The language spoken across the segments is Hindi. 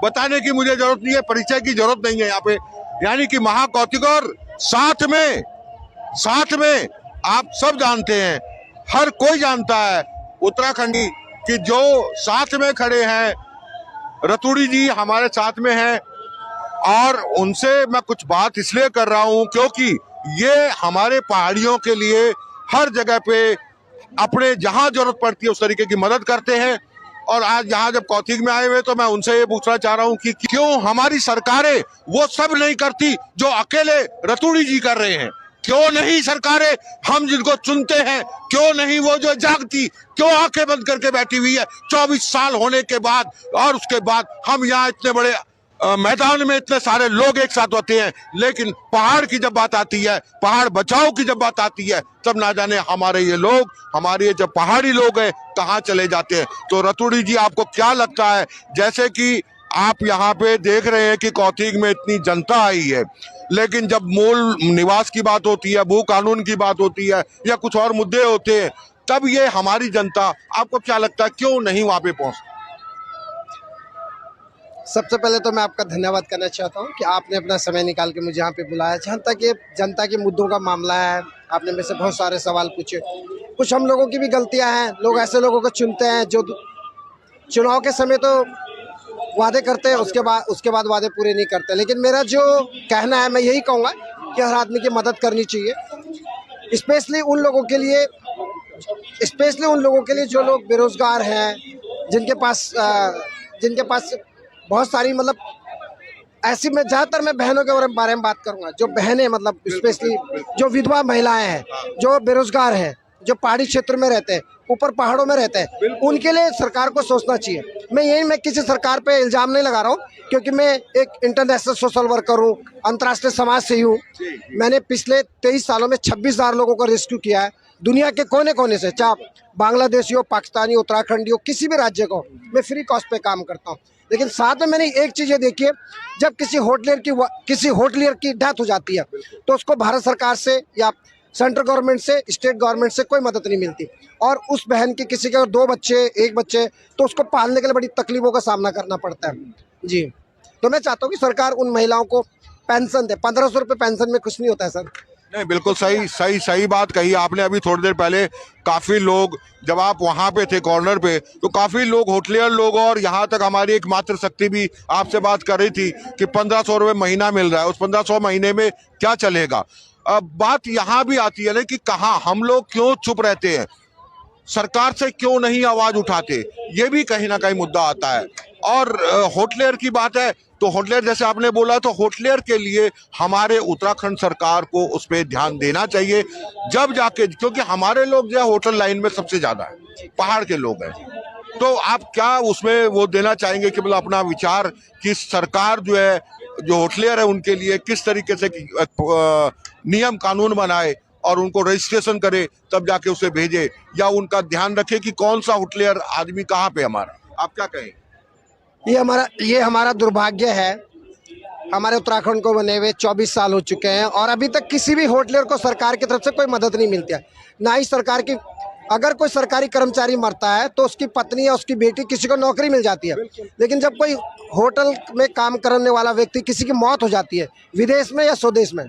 बताने की मुझे जरूरत नहीं है, परिचय की जरूरत नहीं है यहाँ पे। यानी कि महाकौतिक साथ में आप सब जानते हैं, हर कोई जानता है उत्तराखंडी कि जो साथ में खड़े हैं, रतूड़ी जी हमारे साथ में हैं। और उनसे मैं कुछ बात इसलिए कर रहा हूं क्योंकि ये हमारे पहाड़ियों के लिए हर जगह पे अपने जहां जरूरत पड़ती है उस तरीके की मदद करते हैं। और आज यहाँ जब कौथिग में आए हुए तो मैं उनसे ये पूछना चाह रहा हूँ कि क्यों हमारी सरकारें वो सब नहीं करती जो अकेले रतूड़ी जी कर रहे हैं। क्यों नहीं सरकारें, हम जिनको चुनते हैं, क्यों नहीं वो जो जागती, क्यों आंखें बंद करके बैठी हुई है 24 साल होने के बाद। और उसके बाद हम यहाँ इतने बड़े मैदान में इतने सारे लोग एक साथ होते हैं, लेकिन पहाड़ की जब बात आती है, पहाड़ बचाओ की जब बात आती है, तब ना जाने हमारे ये लोग, हमारे ये जो पहाड़ी लोग हैं कहाँ चले जाते हैं। तो रतूड़ी जी आपको क्या लगता है, जैसे कि आप यहाँ पे देख रहे हैं कि कौथिग में इतनी जनता आई है, लेकिन जब मूल निवास की बात होती है, भू कानून की बात होती है या कुछ और मुद्दे होते हैं, तब ये हमारी जनता, आपको क्या लगता है क्यों नहीं वहां पे पहुंचती? सबसे पहले तो मैं आपका धन्यवाद करना चाहता हूं कि आपने अपना समय निकाल के मुझे यहाँ पे बुलाया। जहाँ तक ये जनता के मुद्दों का मामला है, आपने मेरे से बहुत सारे सवाल पूछे। कुछ हम लोगों की भी गलतियां हैं, लोग ऐसे लोगों को चुनते हैं जो चुनाव के समय तो वादे करते हैं, उसके बाद वादे पूरे नहीं करते। लेकिन मेरा जो कहना है, मैं यही कहूँगा कि हर आदमी की मदद करनी चाहिए, स्पेशली उन लोगों के लिए जो लोग बेरोजगार हैं, जिनके पास बहुत सारी मतलब ऐसी, मैं ज़्यादातर मैं बहनों के बारे में बात करूंगा। जो बहनें मतलब स्पेशली जो विधवा महिलाएं हैं, जो बेरोजगार हैं, जो पहाड़ी क्षेत्र में रहते हैं, ऊपर पहाड़ों में रहते हैं, उनके लिए सरकार को सोचना चाहिए। मैं किसी सरकार पे इल्ज़ाम नहीं लगा रहा हूँ, क्योंकि मैं एक इंटरनेशनल सोशल वर्कर हूँ, अंतर्राष्ट्रीय समाज सेवी हूँ। मैंने पिछले 23 सालों में 26,000 लोगों को रेस्क्यू किया है, दुनिया के कोने कोने से, चाहे बांग्लादेशी हो, पाकिस्तानी, उत्तराखंडी हो, किसी भी राज्य को मैं फ्री कॉस्ट पे काम करता हूँ। लेकिन साथ में मैंने एक चीज़ ये देखी है, जब किसी होटलियर की डेथ हो जाती है तो उसको भारत सरकार से या सेंट्रल गवर्नमेंट से, स्टेट गवर्नमेंट से कोई मदद नहीं मिलती। और उस बहन की किसी के 2 बच्चे, 1 बच्चे, तो उसको पालने के लिए बड़ी तकलीफों का सामना करना पड़ता है जी। तो मैं चाहता हूँ कि सरकार उन महिलाओं को पेंशन दे। 1500 रुपये पेंशन में कुछ नहीं होता है सर। नहीं, बिल्कुल सही बात कही आपने। अभी थोड़ी देर पहले काफी लोग, जब आप वहां पे थे कॉर्नर पे, तो काफी लोग, होटलियर लोग, और यहाँ तक हमारी एक मात्र शक्ति भी आपसे बात कर रही थी कि 1500 रुपये महीना मिल रहा है, उस 1500 महीने में क्या चलेगा। अब बात यहाँ भी आती है ना कि कहाँ हम लोग क्यों चुप रहते हैं, सरकार से क्यों नहीं आवाज उठाते, ये भी कहीं ना कहीं मुद्दा आता है। और होटलियर की बात है तो होटलियर, जैसे आपने बोला, तो होटलियर के लिए हमारे उत्तराखंड सरकार को उस पर ध्यान देना चाहिए, जब जाके, क्योंकि हमारे लोग जो है होटल लाइन में सबसे ज्यादा है, पहाड़ के लोग हैं। तो आप क्या उसमें वो देना चाहेंगे कि मतलब अपना विचार कि सरकार जो है, जो होटलियर है, उनके लिए किस तरीके से नियम कानून बनाए और उनको रजिस्ट्रेशन करे, तब जाके उसे भेजे, या उनका ध्यान रखे कि कौन सा होटलियर आदमी कहाँ पे हमारा, आप क्या कहें? ये हमारा दुर्भाग्य है। हमारे उत्तराखंड को बने हुए 24 साल हो चुके हैं और अभी तक किसी भी होटलियर को सरकार की तरफ से कोई मदद नहीं मिलती है। ना ही सरकार की, अगर कोई सरकारी कर्मचारी मरता है तो उसकी पत्नी या उसकी बेटी, किसी को नौकरी मिल जाती है। लेकिन जब कोई होटल में काम करने वाला व्यक्ति, किसी की मौत हो जाती है विदेश में या स्वदेश में,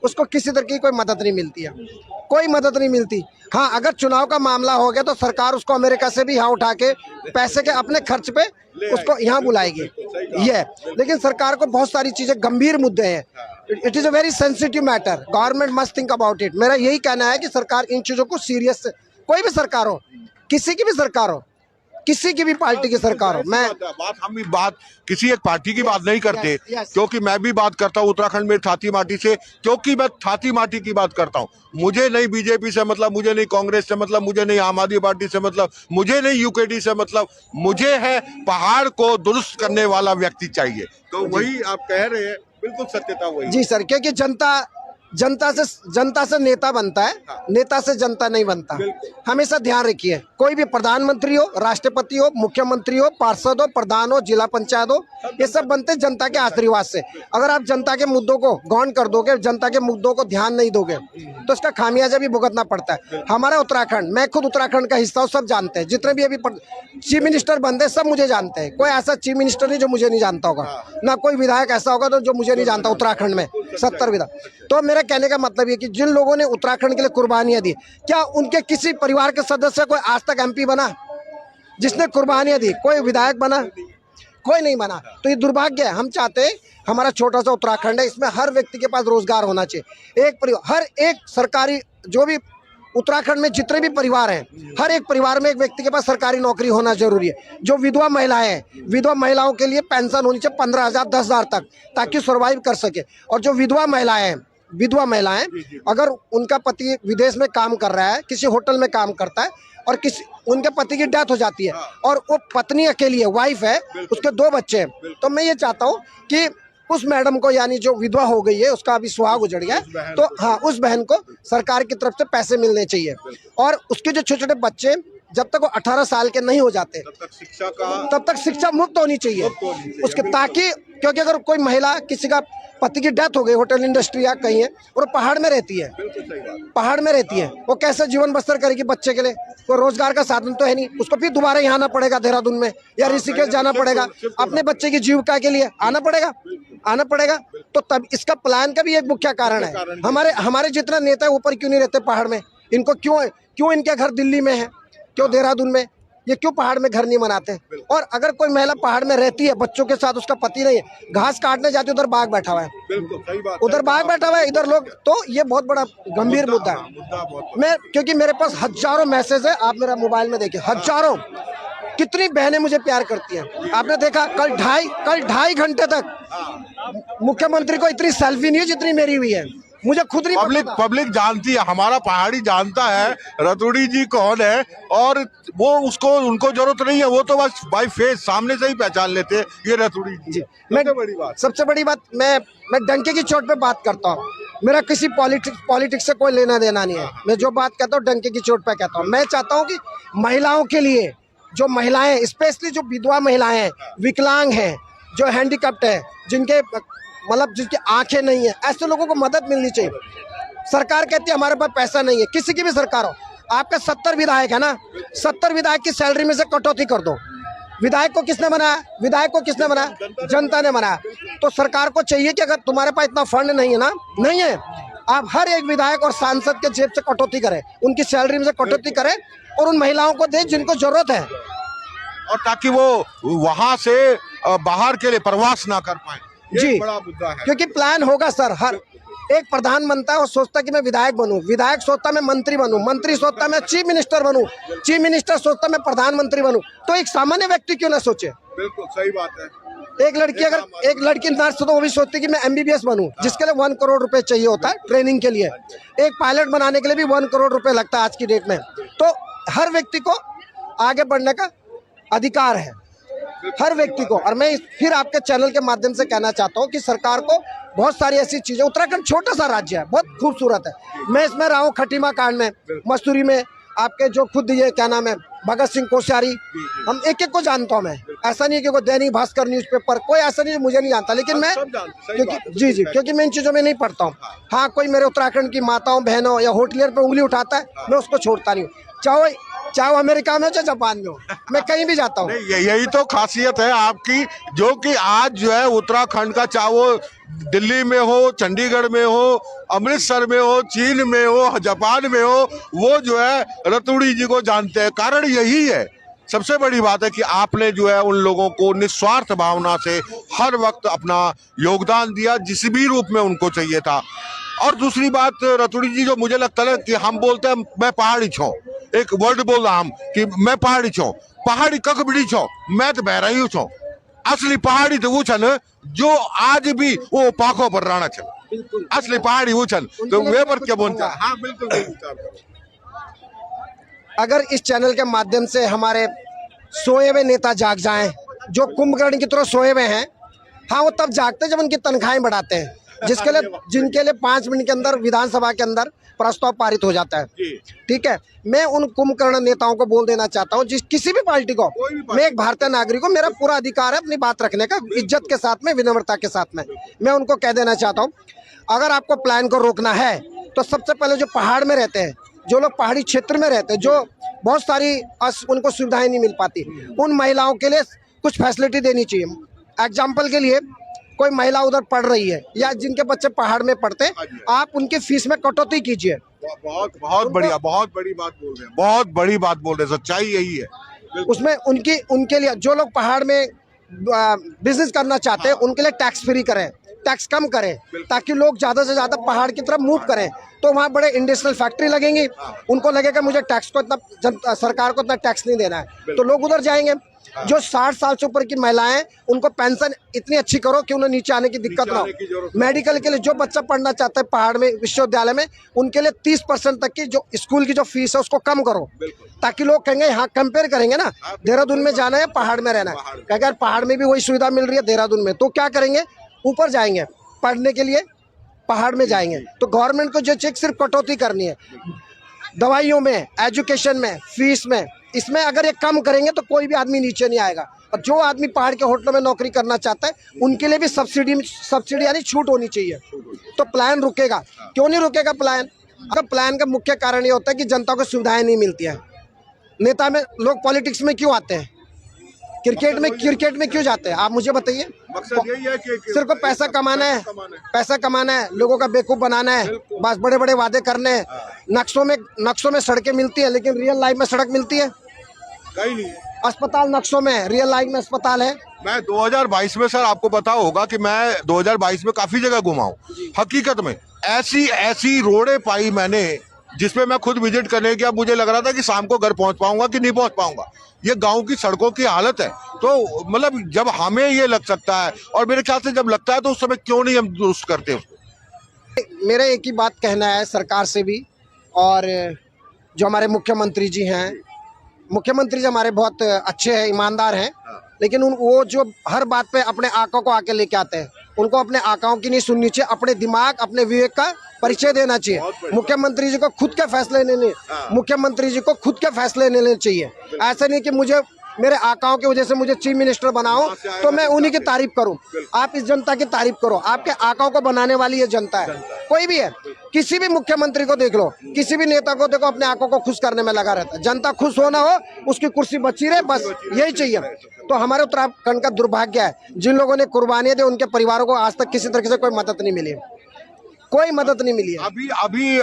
उसको किसी तरह की कोई मदद नहीं मिलती है, कोई मदद नहीं मिलती। हाँ, अगर चुनाव का मामला हो गया तो सरकार उसको अमेरिका से भी यहाँ उठा के पैसे के अपने खर्च पे उसको यहाँ बुलाएगी, ये। लेकिन सरकार को बहुत सारी चीज़ें, गंभीर मुद्दे हैं, it is a very sensitive matter, government must think about it. मेरा यही कहना है कि सरकार इन चीज़ों को सीरियस से, कोई भी सरकार हो, किसी की भी सरकार हो, किसी की भी पार्टी की सरकार हो, हम भी बात किसी एक पार्टी की बात नहीं करते, क्योंकि मैं भी बात करता हूँ उत्तराखंड में थाती माटी से, क्योंकि मैं थाती माटी की बात करता हूँ। मुझे नहीं बीजेपी से मतलब, मुझे नहीं कांग्रेस से मतलब, मुझे नहीं आम आदमी पार्टी से मतलब, मुझे नहीं यूकेडी से मतलब, मुझे है पहाड़ को दुरुस्त करने वाला व्यक्ति चाहिए। तो वही आप कह रहे हैं, बिल्कुल सत्यता वही। जी सर, क्योंकि जनता जनता से नेता बनता है, नेता से जनता नहीं बनता। हमेशा ध्यान रखिए, कोई भी प्रधानमंत्री हो, राष्ट्रपति हो, मुख्यमंत्री हो, पार्षद हो, प्रधान हो, जिला पंचायत हो, ये सब बनते जनता के आशीर्वाद से। अगर आप जनता के मुद्दों को गौन कर दोगे, जनता के मुद्दों को ध्यान नहीं दोगे, तो इसका खामियाजा भी भुगतना पड़ता है। हमारा उत्तराखंड, मैं खुद उत्तराखंड का हिस्सा हूँ, सब जानते हैं। जितने भी अभी चीफ मिनिस्टर बनते सब मुझे जानते हैं। कोई ऐसा चीफ मिनिस्टर नहीं जो मुझे नहीं जानता होगा, ना कोई विधायक ऐसा होगा तो जो मुझे नहीं जानता उत्तराखंड में 70 विधायक। तो मेरा कहने का मतलब ये कि जिन लोगों ने उत्तराखंड के लिए कुर्बानियां दी, क्या उनके किसी परिवार के सदस्य कोई आज तक एमपी बना जिसने कुर्बानियां दी? कोई विधायक बना? कोई नहीं बना। तो ये दुर्भाग्य है। हम चाहते हैं हमारा छोटा सा उत्तराखंड है, इसमें हर व्यक्ति के पास रोजगार होना चाहिए। हर एक सरकारी, जो भी उत्तराखंड में जितने भी परिवार हैं, हर एक परिवार में एक व्यक्ति के पास सरकारी नौकरी होना जरूरी है। जो विधवा महिलाएं हैं, विधवा महिलाओं के लिए पेंशन होनी चाहिए 15,000 10,000 तक, ताकि सर्वाइव कर सके। और जो विधवा महिलाएं अगर उनका पति विदेश में काम कर रहा है, किसी होटल में काम करता है, और उनके पति की डेथ हो जाती है और वो पत्नी अकेली है, वाइफ है, उसके 2 बच्चे हैं, तो मैं ये चाहता हूँ कि उस मैडम को, यानी जो विधवा हो गई है, उसका अभी सुहाग उजड़ गया, तो हाँ, उस बहन को सरकार की तरफ से पैसे मिलने चाहिए। और उसके जो छोटे छोटे बच्चे, जब तक वो 18 साल के नहीं हो जाते तब तक शिक्षा मुक्त होनी चाहिए उसके, ताकि, क्योंकि अगर कोई महिला, किसी का पति की डेथ हो गई होटल इंडस्ट्री या कहीं है, और वो पहाड़ में रहती है, वो कैसे जीवन बसर करेगी बच्चे के लिए? कोई रोजगार का साधन तो है नहीं, उसको फिर दोबारा यहाँ आना पड़ेगा, देहरादून में या ऋषिकेश जाना पड़ेगा, अपने बच्चे की जीविका के लिए आना पड़ेगा। तो तब इसका प्लान का भी एक मुख्य कारण है। हमारे जितना नेता ऊपर क्यों नहीं रहते पहाड़ में? इनको क्यों इनके घर दिल्ली में है, क्यों देहरादून में, ये क्यों पहाड़ में घर नहीं बनाते? और अगर कोई महिला पहाड़ में रहती है बच्चों के साथ, उसका पति नहीं है, घास काटने जाती है, उधर बाघ बैठा हुआ है, उधर बाघ बैठा हुआ है, इधर लोग, तो ये बहुत बड़ा गंभीर मुद्दा है। क्योंकि मेरे पास हजारों मैसेज है, आप मेरा मोबाइल में देखिए, हजारों। कितनी बहनें मुझे प्यार करती हैं। आपने देखा कल 2.5 घंटे तक मुख्यमंत्री को इतनी सेल्फी नहीं है जितनी मेरी हुई है। मुझे खुद नहीं पब्लिक जानती है, हमारा पहाड़ी जानता है रतूड़ी जी कौन है, और वो उनको जरूरत नहीं है, वो तो बस बाय फेस सामने से ही पहचान लेते हैं ये रतूड़ी जी। सबसे बड़ी बात, मैं डंके की चोट पे बात करता हूँ। मेरा किसी पॉलिटिक्स से कोई लेना देना नहीं है। मैं जो बात कहता हूँ डंके की चोट पे कहता हूँ। मैं चाहता हूँ कि महिलाओं के लिए, जो महिलाएं, स्पेशली जो विधवा महिलाएं हैं, विकलांग हैं, जो हैंडीकैप्ड है, जिनके जिनकी आंखें नहीं है, ऐसे लोगों को मदद मिलनी चाहिए। सरकार कहती है हमारे पास पैसा नहीं है, किसी की भी सरकार हो, आपका 70 विधायक है ना, 70 विधायक की सैलरी में से कटौती कर दो। विधायक को किसने बनाया? जनता ने बनाया। तो सरकार को चाहिए कि अगर तुम्हारे पास इतना फंड नहीं है, आप हर एक विधायक और सांसद के जेब से कटौती करें, उनकी सैलरी में से कटौती करें, और उन महिलाओं को दें जिनको जरूरत है, और ताकि वो वहां से बाहर के लिए प्रवास ना कर पाए। जी, बड़ा मुद्दा है। क्योंकि प्लान होगा सर, हर एक प्रधान बनता है और सोचता कि मैं विधायक बनूं, विधायक सोचता मैं मंत्री बनूं, मंत्री सोचता मैं चीफ मिनिस्टर बनूं, चीफ मिनिस्टर सोचता मैं प्रधानमंत्री बनूं। तो एक सामान्य व्यक्ति क्यों ना सोचे? बिल्कुल सही बात है। एक लड़की नर्स तो वो भी सोचती कि मैं MBBS बनूं, जिसके लिए 1 करोड़ रुपए चाहिए होता है ट्रेनिंग के लिए। एक पायलट बनाने के लिए भी 1 करोड़ रुपए लगता है आज की डेट में। तो हर व्यक्ति को आगे बढ़ने का अधिकार है, हर व्यक्ति को। और मैं फिर आपके चैनल के माध्यम से कहना चाहता हूं कि सरकार को बहुत सारी ऐसी चीजें, उत्तराखंड छोटा सा राज्य है, बहुत खूबसूरत है। मैं इसमें रहा हूँ खटीमा कांड में, मसूरी में, आपके जो खुद ये क्या नाम है, भगत सिंह कोश्यारी, हम एक को जानता हूँ मैं। ऐसा नहीं है कि कोई दैनिक भास्कर न्यूज़पेपर, कोई ऐसा नहीं मुझे नहीं जानता, लेकिन मैं क्योंकि मैं इन चीजों में नहीं पढ़ता हूँ। हाँ, कोई मेरे उत्तराखंड की माताओं बहनों या होटलियर पे उंगली उठाता है, मैं उसको छोड़ता नहीं हूँ, चाहे अमेरिका में हो चाहे जापान में हो, मैं कहीं भी जाता हूँ। यही तो खासियत है आपकी, जो कि आज जो है उत्तराखंड का, चाहे वो दिल्ली में हो, चंडीगढ़ में हो, अमृतसर में हो, चीन में हो, जापान में हो, वो जो है रतूड़ी जी को जानते हैं। कारण यही है, सबसे बड़ी बात है कि आपने जो है उन लोगों को निस्वार्थ भावना से हर वक्त अपना योगदान दिया, जिस भी रूप में उनको चाहिए था। और दूसरी बात रतूड़ी जी, जो मुझे लगता है कि हम बोलते हैं मैं पहाड़ी छो, एक वर्ड बोल रहा हम कि मैं पहाड़ी छो, पहाड़ी कख बिड़ी छो, मैं तो बहराई छो। असली पहाड़ी तो वो छन जो आज भी वो पाखों पर रहना छन, असली पहाड़ी वो छन, तो वे पर क्या बोलता। हाँ बिल्कुल। अगर इस चैनल के माध्यम से हमारे सोए हुए नेता जाग जाएं, जो कुंभकर्ण की तरह सोए हुए हैं, हाँ वो तब जागते हैं जब उनकी तनख्वाहें बढ़ाते हैं। जिनके लिए 5 मिनट के अंदर विधानसभा के अंदर प्रस्ताव पारित हो जाता है। ठीक है, मैं उन कुंभकर्ण नेताओं को बोल देना चाहता हूँ, जिस किसी भी पार्टी को, मैं एक भारतीय नागरिक हूँ, मेरा पूरा अधिकार है अपनी बात रखने का, इज्जत के साथ में, विनम्रता के साथ में। मैं उनको कह देना चाहता हूँ, अगर आपको प्लान को रोकना है तो सबसे पहले जो पहाड़ में रहते हैं, जो लोग पहाड़ी क्षेत्र में रहते हैं, जो बहुत सारी उनको सुविधाएं नहीं मिल पाती, उन महिलाओं के लिए कुछ फैसिलिटी देनी चाहिए। एग्जाम्पल के लिए, कोई महिला उधर पढ़ रही है या जिनके बच्चे पहाड़ में पढ़ते हैं, आप उनकी फीस में कटौती कीजिए। बहुत बढ़िया, बहुत बड़ी बात बोल रहे हैं, बहुत बड़ी बात बोल रहे हैं, सच्चाई यही है। उसमें उनके लिए, जो लोग पहाड़ में बिजनेस करना चाहते हैं, उनके लिए टैक्स फ्री करें, टैक्स कम करें, ताकि लोग ज़्यादा से ज़्यादा पहाड़ की तरफ मूव करें। तो वहाँ बड़े इंडस्ट्रियल फैक्ट्री लगेंगी, उनको लगेगा मुझे टैक्स को इतना, सरकार को इतना टैक्स नहीं देना है, तो लोग उधर जाएंगे। जो 60 साल से ऊपर की महिलाएं, उनको पेंशन इतनी अच्छी करो कि उन्हें नीचे आने की दिक्कत ना हो। मेडिकल के लिए जो बच्चा पढ़ना चाहता है पहाड़ में विश्वविद्यालय में, उनके लिए 30% तक की जो स्कूल की जो फीस है उसको कम करो, ताकि लोग कहेंगे, हाँ कंपेयर करेंगे ना, देहरादून में जाना है, पहाड़ में रहना है, अगर पहाड़ में भी वही सुविधा मिल रही है देहरादून में, तो क्या करेंगे, ऊपर जाएंगे पढ़ने के लिए, पहाड़ में जाएंगे। तो गवर्नमेंट को जो चेक सिर्फ कटौती करनी है, दवाइयों में, एजुकेशन में, फीस में, इसमें अगर ये कम करेंगे तो कोई भी आदमी नीचे नहीं आएगा। और जो आदमी पहाड़ के होटलों में नौकरी करना चाहता है, उनके लिए भी सब्सिडी यानी छूट होनी चाहिए, तो प्लान रुकेगा। क्यों नहीं रुकेगा प्लान? अगर प्लान का मुख्य कारण ये होता है कि जनता को सुविधाएं नहीं मिलती है। नेता में लोग पॉलिटिक्स में क्यों आते हैं, क्रिकेट में क्यों जाते हैं, आप मुझे बताइए। मकसद यही है कि सिर्फ पैसा कमाना है, पैसा कमाना है, लोगों का बेवकूफ बनाना है, बस बड़े बड़े वादे करने हैं। नक्शों में सड़कें मिलती है, लेकिन रियल लाइफ में सड़क मिलती है कहीं नहीं। अस्पताल नक्शों में, रियल लाइफ में अस्पताल है। मैं 2022 में, सर आपको पता होगा कि मैं 2022 में काफी जगह घुमा हूँ। हकीकत में ऐसी रोडें पाई मैंने, जिसमें मैं खुद विजिट करने गया, मुझे लग रहा था कि शाम को घर पहुंच पाऊंगा कि नहीं पहुंच पाऊंगा। ये गांव की सड़कों की हालत है। तो मतलब जब हमें ये लग सकता है, और मेरे ख्याल से जब लगता है, तो उस समय क्यों नहीं हम दुरुस्त करते उसको। मेरा एक ही बात कहना है सरकार से भी, और जो हमारे मुख्यमंत्री जी हैं, मुख्यमंत्री जी हमारे बहुत अच्छे हैं, ईमानदार हैं, लेकिन वो जो हर बात पे अपने आका को आके लेके आते हैं, उनको अपने आकाओं की नहीं सुननी चाहिए, अपने दिमाग, अपने विवेक का परिचय देना चाहिए। मुख्यमंत्री जी को खुद के फैसले लेने, मुख्यमंत्री जी को खुद के फैसले लेने चाहिए। ऐसा नहीं कि मुझे मेरे आकाओं की वजह से मुझे चीफ मिनिस्टर बनाओ तो मैं उन्हीं की तारीफ करूं। आप इस जनता की तारीफ करो, आपके आकाओं को बनाने वाली ये जनता है, कोई भी है। किसी भी मुख्यमंत्री को देख लो, किसी भी नेता को देखो, अपने आकाओं को खुश करने में लगा रहता है। जनता खुश होना हो, उसकी कुर्सी बची रहे, बस यही चाहिए। तो हमारे उत्तराखंड का दुर्भाग्य है, जिन लोगों ने कुर्बानियां दी, उनके परिवारों को आज तक किसी तरीके से कोई मदद नहीं मिली, कोई मदद नहीं मिली है। अभी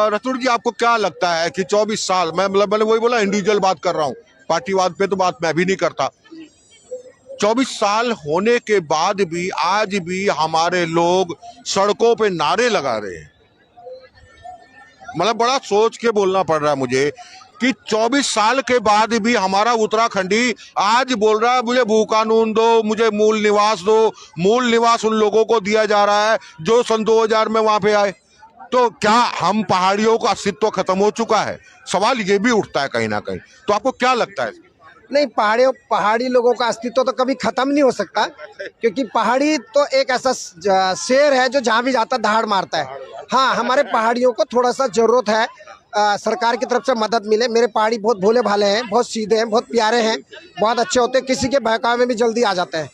रतुड़ जी, आपको क्या लगता है कि 24 साल, मैंने वही बोला, इंडिविजुअल बात कर रहा हूँ, पार्टीवाद पे तो बात मैं भी नहीं करता। 24 साल होने के बाद भी आज भी हमारे लोग सड़कों पे नारे लगा रहे हैं। मतलब बड़ा सोच के बोलना पड़ रहा है मुझे कि 24 साल के बाद भी हमारा उत्तराखंडी आज बोल रहा है, मुझे भू कानून दो, मुझे मूल निवास दो। मूल निवास उन लोगों को दिया जा रहा है जो सन 2000 में वहां पे आए। तो क्या हम पहाड़ियों का अस्तित्व खत्म हो चुका है? सवाल ये भी उठता है कहीं ना कहीं। तो आपको क्या लगता है? नहीं, पहाड़ी लोगों का अस्तित्व तो कभी खत्म नहीं हो सकता, क्योंकि पहाड़ी तो एक ऐसा शेर है जो जहाँ भी जाता दहाड़ मारता है। हाँ, हमारे पहाड़ियों को थोड़ा सा जरूरत है सरकार की तरफ से मदद मिले। मेरे पहाड़ी बहुत भोले भाले हैं, बहुत सीधे हैं, बहुत प्यारे हैं, बहुत अच्छे होते हैं, किसी के बहकावे में भी जल्दी आ जाते हैं।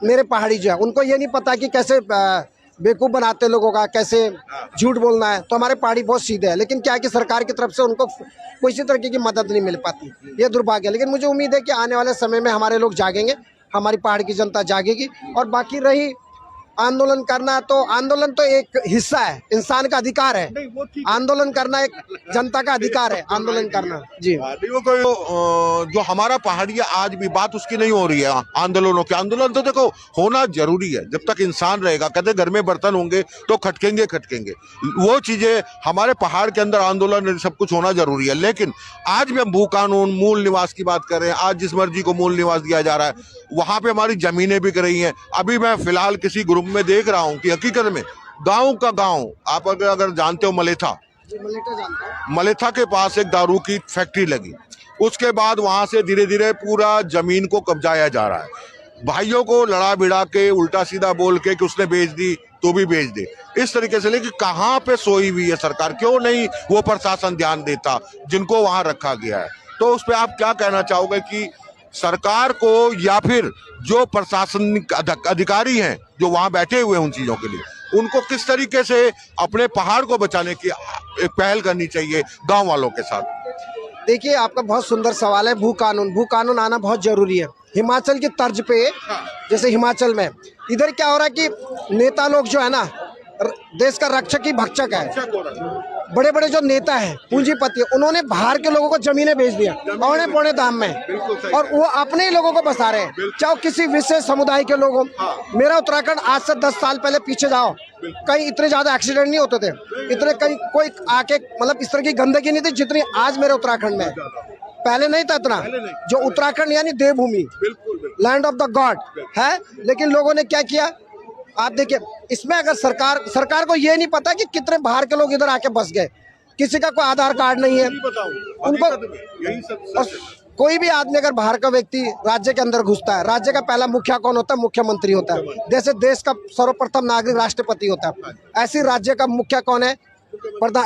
मेरे पहाड़ी जो है, उनको ये नहीं पता कि कैसे बेवकूफ़ बनाते लोगों का, कैसे झूठ बोलना है। तो हमारे पहाड़ी बहुत सीधे हैं, लेकिन क्या है कि सरकार की तरफ से उनको किसी तरीके की मदद नहीं मिल पाती, ये दुर्भाग्य है। लेकिन मुझे उम्मीद है कि आने वाले समय में हमारे लोग जागेंगे, हमारी पहाड़ की जनता जागेगी। और बाकी रही आंदोलन करना, तो आंदोलन तो एक हिस्सा है, इंसान का अधिकार है। आंदोलन करना एक जनता का अधिकार है, आंदोलन करना। जी, जो हमारा पहाड़िया, आज भी बात उसकी नहीं हो रही है आंदोलनों की। आंदोलन तो देखो होना जरूरी है, जब तक इंसान रहेगा। कहते घर में बर्तन होंगे तो खटकेंगे। वो चीजें हमारे पहाड़ के अंदर, आंदोलन सब कुछ होना जरूरी है। लेकिन आज भी हम भू कानून, मूल निवास की बात करें, आज जिस मर्जी को मूल निवास दिया जा रहा है, वहां पे हमारी जमीनें बिक रही हैं। अभी मैं फिलहाल किसी ग्रुप में देख रहा हूं कि हकीकत में गांव का गांव, आप अगर जानते हो मलेथा जानता हूं। मलेथा के पास एक दारू की फैक्ट्री लगी। उसके बाद वहां से धीरे धीरे पूरा जमीन को कब्जाया जा रहा है। भाइयों को लड़ा भिड़ा के, उल्टा सीधा बोल के कि उसने बेच दी, तो भी भेज दे, इस तरीके से। लेकिन कहाँ पे सोई हुई है सरकार, क्यों नहीं वो प्रशासन ध्यान देता जिनको वहां रखा गया है? तो उस पर आप क्या कहना चाहोगे कि सरकार को या फिर जो प्रशासनिक अधिकारी हैं जो वहां बैठे हुए हैं उन चीजों के लिए, उनको किस तरीके से अपने पहाड़ को बचाने की एक पहल करनी चाहिए गांव वालों के साथ? देखिए, आपका बहुत सुंदर सवाल है। भू कानून आना बहुत जरूरी है। हिमाचल की तर्ज पे, जैसे हिमाचल में इधर क्या हो रहा है कि नेता लोग जो है ना, देश का रक्षक ही भक्षक है। बड़े बड़े जो नेता हैं, पूंजीपति, उन्होंने बाहर के लोगों को जमीनें बेच दिया औने पौने दाम में, और वो अपने ही लोगों को बसा रहे हैं, चाहे किसी विशेष समुदाय के लोग हों। मेरा उत्तराखंड आज से 10 साल पहले पीछे जाओ, कहीं इतने ज्यादा एक्सीडेंट नहीं होते थे, इतने कहीं कोई आके मतलब इस तरह की गंदगी नहीं थी जितनी आज मेरे उत्तराखंड में। पहले नहीं था इतना। जो उत्तराखंड यानी देवभूमि, लैंड ऑफ द गॉड है, लेकिन लोगों ने क्या किया आप देखिए। इसमें अगर सरकार को ये नहीं पता कि कितने बाहर के लोग इधर आके बस गए, किसी का कोई आधार कार्ड नहीं है उनको। और कोई भी आदमी अगर बाहर का व्यक्ति राज्य के अंदर घुसता है, राज्य का पहला मुखिया कौन होता है? मुख्यमंत्री होता है। जैसे देश का सर्वप्रथम नागरिक राष्ट्रपति होता है, ऐसी राज्य का मुखिया कौन है?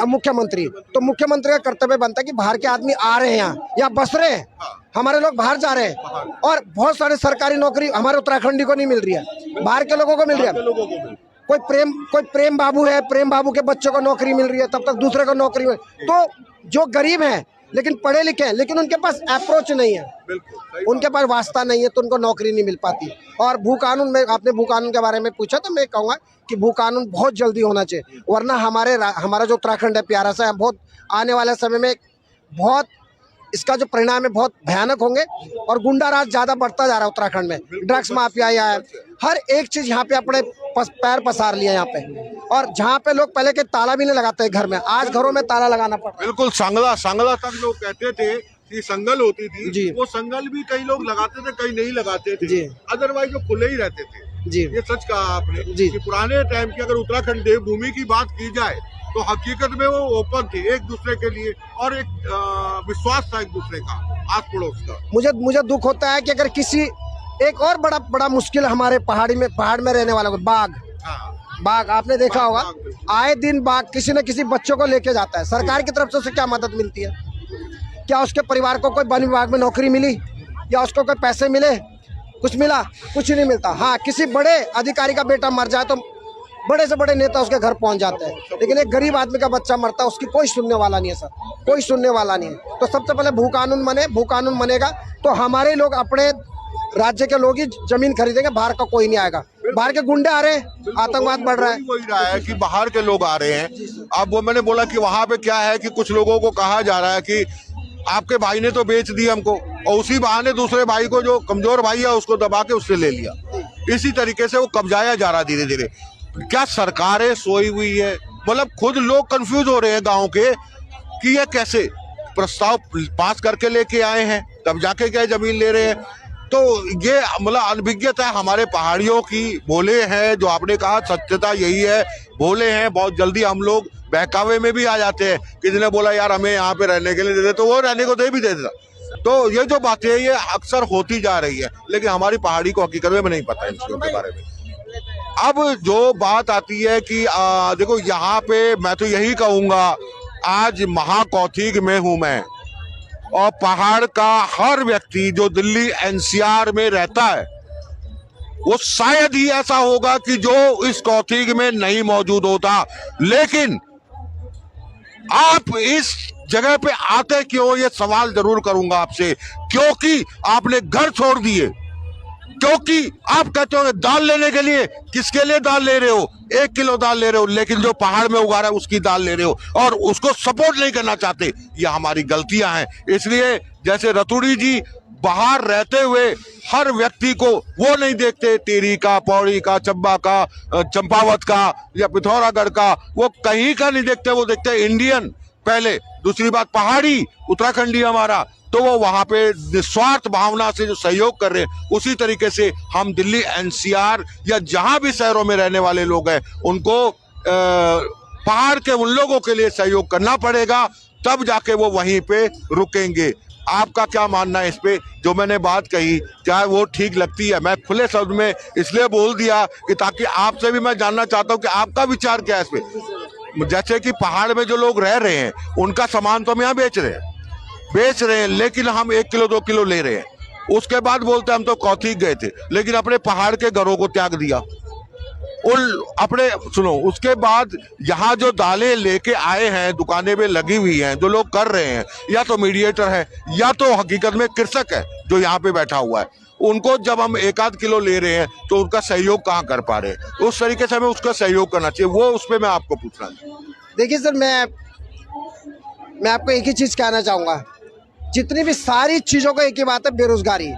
मुख्यमंत्री। तो मुख्यमंत्री का कर्तव्य बनता है कि बाहर के आदमी आ रहे हैं यहाँ बस रहे हैं, हमारे लोग बाहर जा रहे हैं, और बहुत सारे सरकारी नौकरी हमारे उत्तराखंडी को नहीं मिल रही है, बाहर के लोगों को मिल रही है। कोई प्रेम बाबू है, प्रेम बाबू के बच्चों को नौकरी मिल रही है, तब तक दूसरे को नौकरी मिल। तो जो गरीब हैं लेकिन पढ़े लिखे हैं, लेकिन उनके पास अप्रोच नहीं है, उनके पास वास्ता नहीं है, तो उनको नौकरी नहीं मिल पाती। और भू कानून में, आपने भू कानून के बारे में पूछा, तो मैं कहूँगा कि भू कानून बहुत जल्दी होना चाहिए, वरना हमारा जो उत्तराखंड है प्यारा सा है, बहुत आने वाले समय में बहुत इसका जो परिणाम है बहुत भयानक होंगे। और गुंडा राज ज्यादा बढ़ता जा रहा है उत्तराखंड में, ड्रग्स माफिया यहाँ है, हर एक चीज यहाँ पे अपने पैर पसार लिया यहाँ पे। और जहाँ पे लोग पहले के ताला भी नहीं लगाते घर में, आज घरों में ताला लगाना पड़ता है। बिल्कुल, संगला तक लोग कहते थे कि संगल होती थी जी, वो संगल भी कई लोग लगाते थे, कई नहीं लगाते थे जी, अदरवाइज वो खुले ही रहते थे जी। ये सच कहा आपने जी। कि पुराने टाइम की अगर उत्तराखंड देवभूमि की बात की जाए तो हकीकत में वो ओपन थे एक दूसरे के लिए, और एक विश्वास था एक दूसरे का, आस पड़ोस का। मुझे दुख होता है कि अगर किसी एक और बड़ा मुश्किल हमारे पहाड़ में रहने वालों को, बाघ आपने देखा होगा, आए दिन बाघ किसी न किसी बच्चों को लेके जाता है। सरकार की तरफ से उसे क्या मदद मिलती है? क्या उसके परिवार को कोई वन विभाग में नौकरी मिली, या उसको कोई पैसे मिले? कुछ मिला? कुछ नहीं मिलता। हाँ, किसी बड़े अधिकारी का बेटा मर जाए तो बड़े से बड़े नेता उसके घर पहुंच जाते हैं, लेकिन एक गरीब आदमी का बच्चा मरता है, उसकी कोई सुनने वाला नहीं है सर, कोई सुनने वाला नहीं है। तो सबसे पहले भू कानून बनेगा तो हमारे लोग अपने राज्य के लोग ही जमीन खरीदेंगे, बाहर का कोई नहीं आएगा। बाहर के गुंडे आ रहे हैं, आतंकवाद बढ़ रहा है। वही रहा है कि बाहर के लोग आ रहे हैं। अब वो मैंने बोला कि वहां पे क्या है कि कुछ लोगों को कहा जा रहा है कि आपके भाई ने तो बेच दिया हमको, और उसी बहाने दूसरे भाई को, जो कमजोर भाई है, उसको दबा के उससे ले लिया। इसी तरीके से वो कब्जाया जा रहा धीरे धीरे। क्या सरकारें सोई हुई है? मतलब खुद लोग कंफ्यूज हो रहे हैं गाँव के कि ये कैसे प्रस्ताव पास करके लेके आए हैं, तब जाके क्या जमीन ले रहे हैं। तो ये मतलब अनभिज्ञता है हमारे पहाड़ियों की। भोले हैं, जो आपने कहा सत्यता यही है, भोले हैं, बहुत जल्दी हम लोग बहकावे में भी आ जाते हैं। किसी ने बोला यार हमें यहाँ पे रहने के लिए दे दे, तो वो रहने को दे भी देता। तो ये जो बातें ये अक्सर होती जा रही है, लेकिन हमारी पहाड़ी को हकीकत में नहीं पता इन चीजों के बारे में। अब जो बात आती है कि देखो यहाँ पे मैं तो यही कहूंगा, आज महाकौथिग में हूं मैं, और पहाड़ का हर व्यक्ति जो दिल्ली एनसीआर में रहता है वो शायद ही ऐसा होगा कि जो इस कौथिग में नहीं मौजूद होता। लेकिन आप इस जगह पे आते क्यों, ये सवाल जरूर करूंगा आपसे। क्योंकि आपने घर छोड़ दिए, क्योंकि आप कहते हो दाल लेने के लिए, किसके लिए दाल ले रहे हो? 1 किलो दाल ले रहे हो, लेकिन जो पहाड़ में उगा रहा है उसकी दाल ले रहे हो, और उसको सपोर्ट नहीं करना चाहते। ये हमारी गलतियां हैं। इसलिए जैसे रतुड़ी जी बाहर रहते हुए हर व्यक्ति को वो नहीं देखते, टेरी का, पौड़ी का, चंबा का, चंपावत का या पिथौरागढ़ का, वो कहीं का नहीं देखते, वो देखते इंडियन पहले। दूसरी बात, पहाड़ी उत्तराखंडी हमारा, तो वो वहां पे निस्वार्थ भावना से जो सहयोग कर रहे हैं, उसी तरीके से हम दिल्ली एनसीआर या जहां भी शहरों में रहने वाले लोग हैं उनको पहाड़ के उन लोगों के लिए सहयोग करना पड़ेगा, तब जाके वो वहीं पे रुकेंगे। आपका क्या मानना है इस पे? जो मैंने बात कही क्या वो ठीक लगती है? मैं खुले शब्द में इसलिए बोल दिया कि ताकि आपसे भी मैं जानना चाहता हूँ कि आपका विचार क्या है इस पे। जैसे कि पहाड़ में जो लोग रह रहे हैं उनका सामान तो हम यहाँ बेच रहे हैं, लेकिन हम 1 किलो 2 किलो ले रहे हैं। उसके बाद बोलते हम तो कौथिक गए थे, लेकिन अपने पहाड़ के घरों को त्याग दिया। उन अपने सुनो, उसके बाद यहाँ जो दालें लेके आए हैं दुकानें में लगी हुई हैं, जो लोग कर रहे हैं, या तो मीडिएटर है या तो हकीकत में कृषक है जो यहाँ पे बैठा हुआ है। उनको जब हम 1 आध किलो ले रहे हैं तो उनका सहयोग कहाँ कर पा रहे हैं? उस तरीके से हमें उसका सहयोग करना चाहिए। वो उस पर मैं आपको पूछ रहा हूँ। देखिए सर, मैं आपको एक ही चीज कहना चाहूंगा, जितनी भी सारी चीजों का एक ही बात है, बेरोजगारी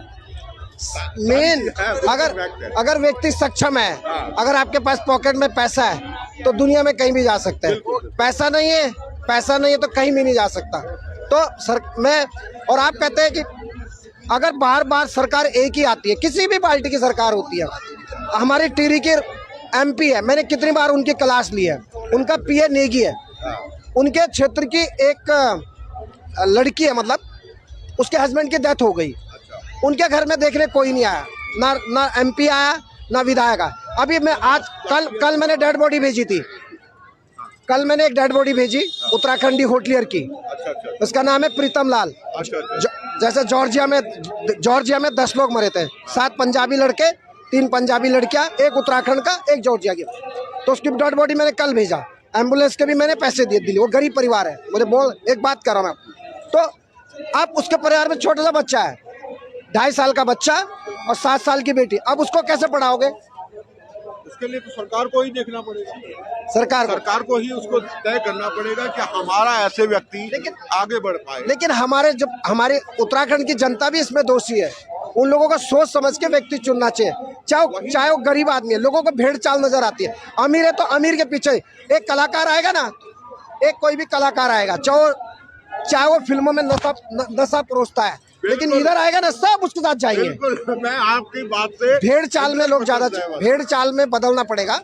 मेन। अगर व्यक्ति सक्षम है, अगर आपके पास पॉकेट में पैसा है तो दुनिया में कहीं भी जा सकते हैं। पैसा नहीं है तो कहीं भी नहीं जा सकता। तो मैं और आप कहते हैं कि अगर बार बार सरकार एक ही आती है, किसी भी पार्टी की सरकार होती है, हमारी टिहरी के MP है, मैंने कितनी बार उनकी क्लास ली है, उनका PA नेगी है, उनके क्षेत्र की एक लड़की है, मतलब उसके हस्बैंड की डेथ हो गई, उनके घर में देखने कोई नहीं आया, ना MP आया ना विधायक आया। अभी मैं कल मैंने डेड बॉडी भेजी थी, कल मैंने एक डेड बॉडी भेजी उत्तराखंडी होटलियर की। उसका नाम है प्रीतम लाल। जैसे जॉर्जिया में 10 लोग मरे थे, 7 पंजाबी लड़के, 3 पंजाबी लड़कियां, 1 उत्तराखंड का, 1 जॉर्जिया की। तो उसकी डेड बॉडी मैंने कल भेजा। एम्बुलेंस के भी मैंने पैसे दिए दिल्ली, वो गरीब परिवार है। मुझे एक बात कर रहा हूँ मैं, तो अब उसके परिवार में छोटा सा बच्चा है, 2.5 साल का बच्चा और 7 साल की बेटी। अब उसको कैसे पढ़ाओगे? उसके लिए तो सरकार को ही देखना पड़ेगा, सरकार को ही उसको तय करना पड़ेगा कि हमारा ऐसे व्यक्ति आगे बढ़ पाए। लेकिन हमारे उत्तराखंड की जनता भी इसमें दोषी है। उन लोगों को सोच समझ के व्यक्ति चुनना चाहिए, चाहे वो गरीब आदमी है। लोगों को भेड़ चाल नजर आती है, अमीर है तो अमीर के पीछे। एक कलाकार आएगा ना, एक कोई भी कलाकार आएगा, चाहे वो फिल्मों में नशा परोसता है, लेकिन इधर आएगा ना, सब उसके साथ जाएंगे। मैं आपकी बात से भेड़ चाल में लोग ज्यादा, भेड़ चाल में बदलना पड़ेगा।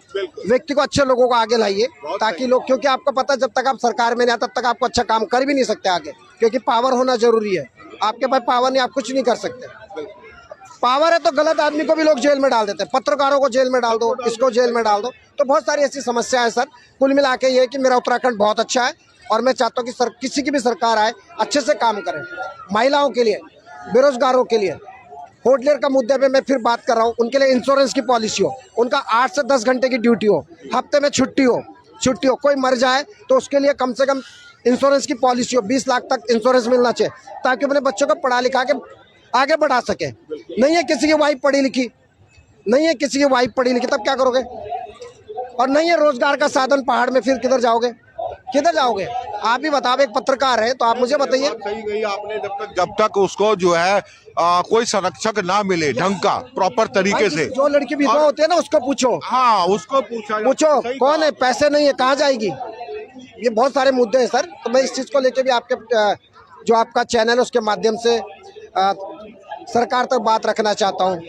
व्यक्ति को अच्छे लोगों को आगे लाइए, ताकि लोग, क्योंकि आपको पता है जब तक आप सरकार में नहीं आए तब तक आपको अच्छा काम कर भी नहीं सकते आगे, क्योंकि पावर होना जरूरी है। आपके पास पावर नहीं, आप कुछ नहीं कर सकते। पावर है तो गलत आदमी को भी लोग जेल में डाल देते हैं, पत्रकारों को जेल में डाल दो, इसको जेल में डाल दो। तो बहुत सारी ऐसी समस्या है सर। कुल मिला के ये है कि मेरा उत्तराखंड बहुत अच्छा है और मैं चाहता हूँ कि किसी की भी सरकार आए अच्छे से काम करे, महिलाओं के लिए, बेरोजगारों के लिए। होटलियर का मुद्दे पे मैं फिर बात कर रहा हूँ, उनके लिए इंश्योरेंस की पॉलिसी हो, उनका 8 से 10 घंटे की ड्यूटी हो, हफ्ते में छुट्टी हो, कोई मर जाए तो उसके लिए कम से कम इंश्योरेंस की पॉलिसी हो, 20 लाख तक इंश्योरेंस मिलना चाहिए, ताकि अपने बच्चों को पढ़ा लिखा के आगे बढ़ा सके। नहीं है किसी की वाइफ पढ़ी लिखी, तब क्या करोगे? और नहीं है रोजगार का साधन पहाड़ में, फिर किधर जाओगे? आप भी बताओ, एक पत्रकार है तो आप मुझे बताइए। सही गई आपने, जब तक उसको जो है कोई संरक्षक ना मिले ढंग का, प्रॉपर तरीके से। जो लड़की विधवा होती है ना, उसको पूछो। हाँ, उसको पूछो कौन है, पैसे नहीं है, कहाँ जाएगी? ये बहुत सारे मुद्दे हैं सर। तो मैं इस चीज को लेके भी आपके जो आपका चैनल है उसके माध्यम से सरकार तक बात रखना चाहता हूँ।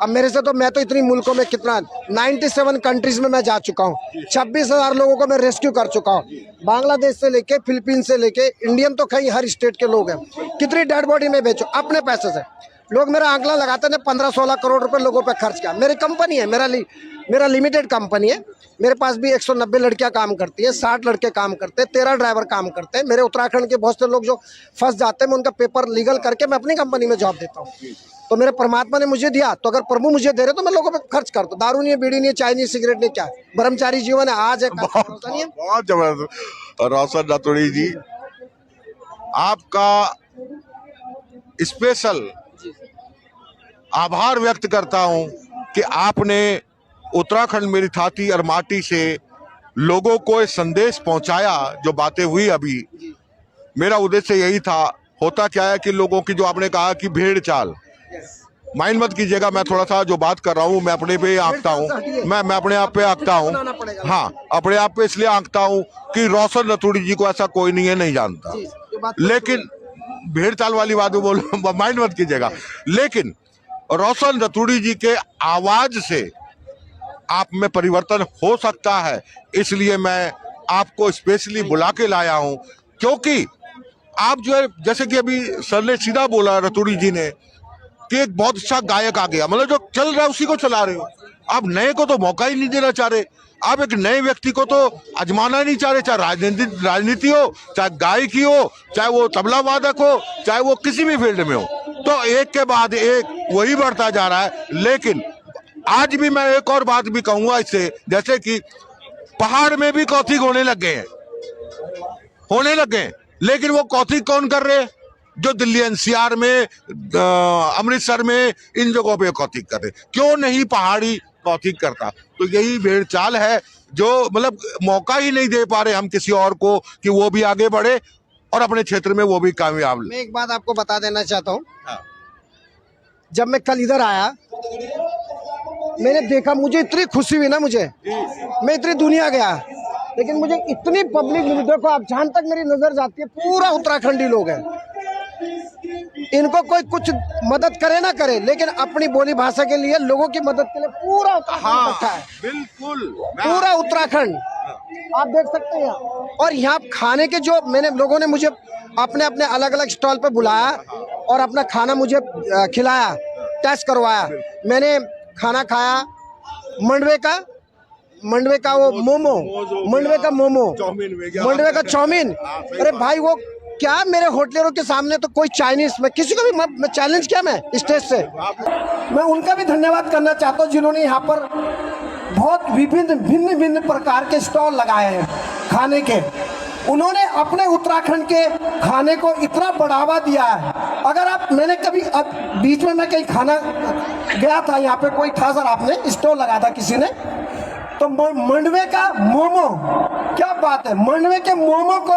अब मेरे से तो, मैं तो इतनी मुल्कों में, कितना 97 कंट्रीज में मैं जा चुका हूँ, 26,000 लोगों को मैं रेस्क्यू कर चुका हूँ, बांग्लादेश से लेके फिलीपीन से लेके इंडियन, तो कहीं हर स्टेट के लोग हैं। कितनी डेड बॉडी में बेचो अपने पैसे से। लोग मेरा आंकड़ा लगाते हैं 15-16 करोड़ रुपए लोगों पे खर्च किया। मेरी कंपनी है, मेरा लिमिटेड कंपनी है, मेरे पास भी 190 लड़कियां काम करती है, 60 लड़के काम करते हैं, 13 ड्राइवर काम करते हैं। मेरे उत्तराखंड के बहुत से लोग जो फंस जाते हैं, मैं उनका पेपर लीगल करके मैं अपनी कंपनी में जॉब देता हूँ। तो मेरे परमात्मा ने मुझे दिया, तो अगर प्रभु मुझे दे रहे तो मैं लोगों पे खर्च कर दूं। दारू नहीं है, बीड़ी नहीं है, चाय नहीं, सिगरेट नहीं, क्या ब्रह्मचारी जीवन है। आज है, बहुत जबरदस्त। रोशन रतूड़ी जी, आपका स्पेशल आभार व्यक्त करता हूं कि आपने उत्तराखंड मेरी छाती और माटी से लोगों को एक संदेश पहुंचाया। जो बातें हुई अभी, मेरा उद्देश्य यही था। होता क्या है कि लोगों की, जो आपने कहा कि भेड़ चाल, माइंड मत कीजिएगा, मैं थोड़ा सा जो बात कर रहा हूँ मैं अपने पे आंकता हूँ, मैं अपने आप पे आंकता हूँ। हाँ, अपने आप पे इसलिए आंकता हूँ कि रोशन रतूड़ी जी को ऐसा कोई नहीं है, नहीं जानता। लेकिन भेड़ चाल वाली बात बोलो, माइंड मत कीजिएगा। लेकिन रोशन रतूड़ी जी के आवाज से आप में परिवर्तन हो सकता है, इसलिए मैं आपको स्पेशली बुला के लाया हूं। क्योंकि आप जो है, जैसे कि अभी सर ने सीधा बोला, रतूड़ी जी ने, कि एक बहुत अच्छा गायक आ गया, मतलब जो चल रहा है उसी को चला रहे हो आप। नए को तो मौका ही नहीं देना चाह रहे आप। एक नए व्यक्ति को तो आजमाना नहीं चाह रहे, चाहे राजनीति हो, चाहे गायकी हो, चाहे वो तबला वादक हो, चाहे वो किसी भी फील्ड में हो। तो एक के बाद एक वही बढ़ता जा रहा है। लेकिन आज भी मैं एक और बात भी कहूंगा इससे, जैसे कि पहाड़ में भी कौथिग होने लग गए हैं, लेकिन वो कौथिग कौन कर रहे हैं? जो दिल्ली एनसीआर में, अमृतसर में, इन जगहों पे कौथिग कर रहे। क्यों नहीं पहाड़ी कौथिग करता? तो यही भेड़ चाल है, जो मतलब मौका ही नहीं दे पा रहे हम किसी और को कि वो भी आगे बढ़े और अपने क्षेत्र में वो भी कामयाब। मैं एक बात आपको बता देना चाहता हूँ। हाँ। जब मैं कल इधर आया, मैंने देखा, मुझे इतनी खुशी हुई ना, मैं इतनी दुनिया गया, लेकिन मुझे इतनी पब्लिक मिली। देखो आप, जहां तक मेरी नजर जाती है पूरा उत्तराखंडी लोग हैं। इनको कोई कुछ मदद करे ना करे, लेकिन अपनी बोली भाषा के लिए, लोगों की मदद के लिए पूरा उत्तराखंड इकट्ठा है। बिल्कुल, पूरा उत्तराखंड आप देख सकते हैं। और यहाँ खाने के जो लोगों ने मुझे अपने अपने अलग अलग स्टॉल पे बुलाया और अपना खाना मुझे खिलाया, टेस्ट करवाया। मैंने खाना खाया, मंडवे का वो मोमो, मंडवे का मोमो, मंडवे का चाउमीन। अरे भाई, वो क्या मेरे होटलों के सामने तो कोई चाइनीज, मैं किसी को भी मैं चैलेंज किया, मैं स्टेज से। मैं उनका भी धन्यवाद करना चाहता हूँ जिन्होंने यहाँ पर बहुत भिन्न प्रकार के स्टॉल लगाए हैं खाने के। उन्होंने अपने उत्तराखंड के खाने को इतना बढ़ावा दिया है। अगर आप, मैंने कभी बीच में मैं कहीं खाना गया था, यहाँ पे कोई था सर, आपने स्टॉल लगाया था किसी ने, तो मंडवे का मोमो, क्या बात है, मंडवे के मोमो को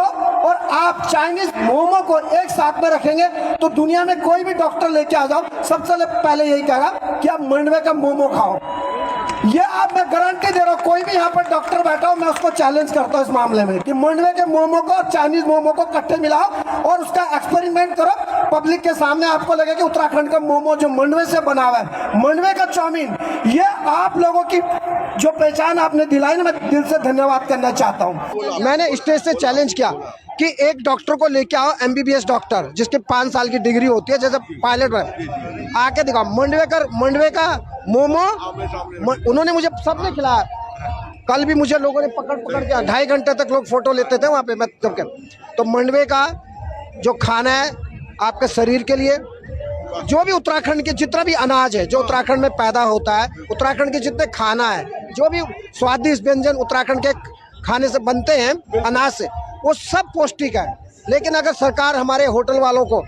और आप चाइनीज मोमो को एक साथ में रखेंगे तो दुनिया में कोई भी डॉक्टर लेके आ जाओ, सबसे पहले यही कहेगा कि आप मंडवे का मोमो खाओ। ये आप, मैं गारंटी दे रहा हूँ, कोई भी यहाँ पर डॉक्टर बैठा हो, मैं उसको चैलेंज करता हूँ इस मामले में कि मंडवे के मोमो को और चाइनीज मोमो को इकट्ठे मिलाओ और उसका एक्सपेरिमेंट करो पब्लिक के सामने। आपको लगेगा कि उत्तराखंड का मोमो जो मंडवे से बना हुआ है, मंडवे का चाउमीन, ये आप लोगों की जो पहचान आपने दिलाई ना, मैं दिल से धन्यवाद करना चाहता हूँ। मैंने स्टेज से चैलेंज किया कि एक डॉक्टर को लेके आओ, MBBS डॉक्टर जिसके 5 साल की डिग्री होती है, जैसे पायलट में, आके दिखाओ मंडवे का मोमो। उन्होंने मुझे सबने खिलाया। कल भी मुझे लोगों ने पकड़ के 2.5 घंटे तक लोग फोटो लेते थे वहाँ पे, मैं जब के। तो मंडवे का जो खाना है आपके शरीर के लिए, जो भी उत्तराखंड के जितना भी अनाज है जो उत्तराखंड में पैदा होता है, उत्तराखंड के जितने खाना है, जो भी स्वादिष्ट व्यंजन उत्तराखंड के खाने से बनते हैं अनाज से, वो सब पौष्टिक है। लेकिन अगर सरकार हमारे होटल वालों को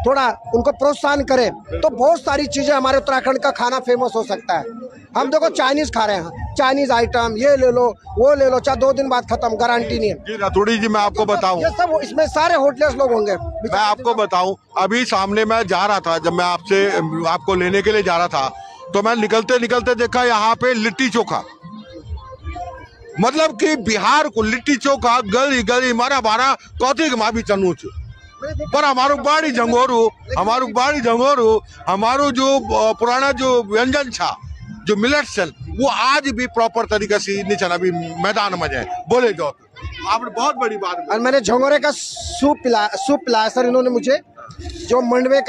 थोड़ा उनको प्रोत्साहन करे तो बहुत सारी चीजें हमारे उत्तराखंड का खाना फेमस हो सकता है। हम देखो चाइनीज खा रहे हैं, चाइनीज आइटम, ये ले लो वो ले लो, चाहे 2 दिन बाद खत्म, गारंटी नहीं है। जी रतूड़ी जी, मैं आपको बताऊं, ये सब इसमें सारे होटलेस लोग होंगे। मैं आपको बताऊं, अभी सामने मैं जा रहा था, जब मैं आपको लेने के लिए जा रहा था, तो मैं निकलते देखा यहाँ पे लिट्टी चोखा, मतलब कि बिहार को लिट्टी चोखा गली गली मारा बारा कौथिग मा भी चनू छे। पर हमारू बाड़ी जंगोरू हमारू जो पुराना जो व्यंजन था, जो मिलेट्स छन, वो आज भी प्रॉपर तरीके से नहीं चला। अभी मैदान में जाए बोले जाओ, आपने बहुत बड़ी बात। और मैंने झोंगोरे का सूप पिलाया सर, इन्होंने मुझे जो मंडवे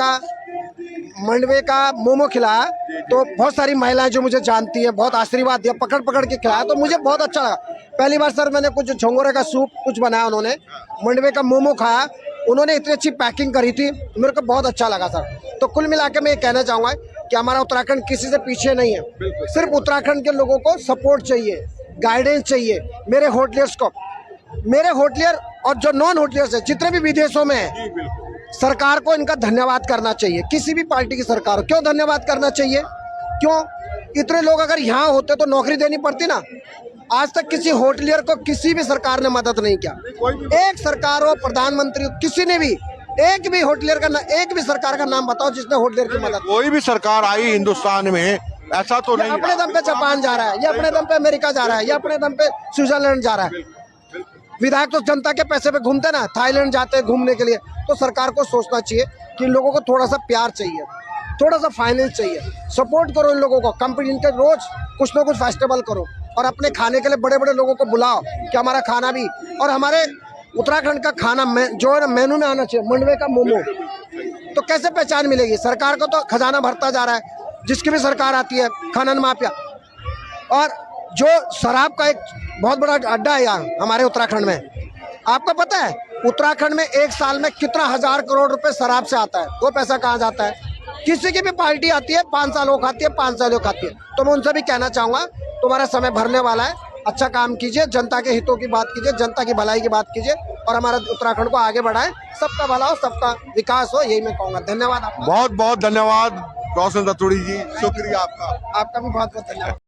का मोमो खिलाया, तो बहुत सारी महिलाएं जो मुझे जानती हैं बहुत आशीर्वाद दिया, पकड़ के खिलाया, तो मुझे बहुत अच्छा लगा। पहली बार सर मैंने कुछ झोंगोरे का सूप कुछ बनाया, उन्होंने मंडवे का मोमो खाया, उन्होंने इतनी अच्छी पैकिंग करी थी, मेरे को बहुत अच्छा लगा सर। तो कुल मिला के मैं ये कहना चाहूँगा कि हमारा उत्तराखंड किसी से पीछे नहीं है, सिर्फ उत्तराखंड के लोगों को सपोर्ट चाहिए, गाइडेंस चाहिए। मेरे होटलियर और जो नॉन होटलियर्स है जितने भी विदेशों में है, सरकार को इनका धन्यवाद करना चाहिए। किसी भी पार्टी की सरकार हो, क्यों धन्यवाद करना चाहिए? क्यों? इतने लोग अगर यहाँ होते तो नौकरी देनी पड़ती ना। आज तक किसी होटलियर को किसी भी सरकार ने मदद नहीं किया। एक सरकार हो, प्रधानमंत्री, किसी ने भी एक भी होटलियर का एक भी सरकार का नाम बताओ जिसने होटलियर की मदद। कोई भी सरकार आई हिंदुस्तान में ऐसा तो नहीं। अपने दम पे जापान जा रहा है, ये अपने दम पे अमेरिका जा रहा है, ये अपने दम पे स्विट्जरलैंड जा रहा है। विधायक तो जनता के पैसे पे घूमते ना, थाईलैंड जाते हैं घूमने के लिए। तो सरकार को सोचना चाहिए कि लोगों को थोड़ा सा प्यार चाहिए, थोड़ा सा फाइनेंस चाहिए, सपोर्ट करो इन लोगों को। कंपनी इनके रोज कुछ ना कुछ फेस्टिवल करो और अपने खाने के लिए बड़े बड़े लोगों को बुलाओ कि हमारा खाना भी, और हमारे उत्तराखंड का खाना जो है ना मेनू में आना चाहिए, मंडवे का मोमो, तो कैसे पहचान मिलेगी? सरकार को तो खजाना भरता जा रहा है, जिसकी भी सरकार आती है, खनन माफिया। और जो शराब का एक बहुत बड़ा अड्डा है यहाँ हमारे उत्तराखंड में, आपको पता है उत्तराखंड में एक साल में कितना 1000 करोड़ रुपए शराब से आता है? वो पैसा कहाँ जाता है? किसी की भी पार्टी आती है 5 साल वो खाती है, 5 साल वो खाती है। तो मैं उनसे भी कहना चाहूंगा, तुम्हारा समय भरने वाला है, अच्छा काम कीजिए, जनता के हितों की बात कीजिए, जनता की भलाई की बात कीजिए और हमारा उत्तराखंड को आगे बढ़ाएं। सबका भला हो, सबका विकास हो, यही मैं कहूँगा। धन्यवाद आपका। बहुत बहुत धन्यवाद रोशन रतूड़ी जी, शुक्रिया आपका। आपका भी बहुत बहुत धन्यवाद।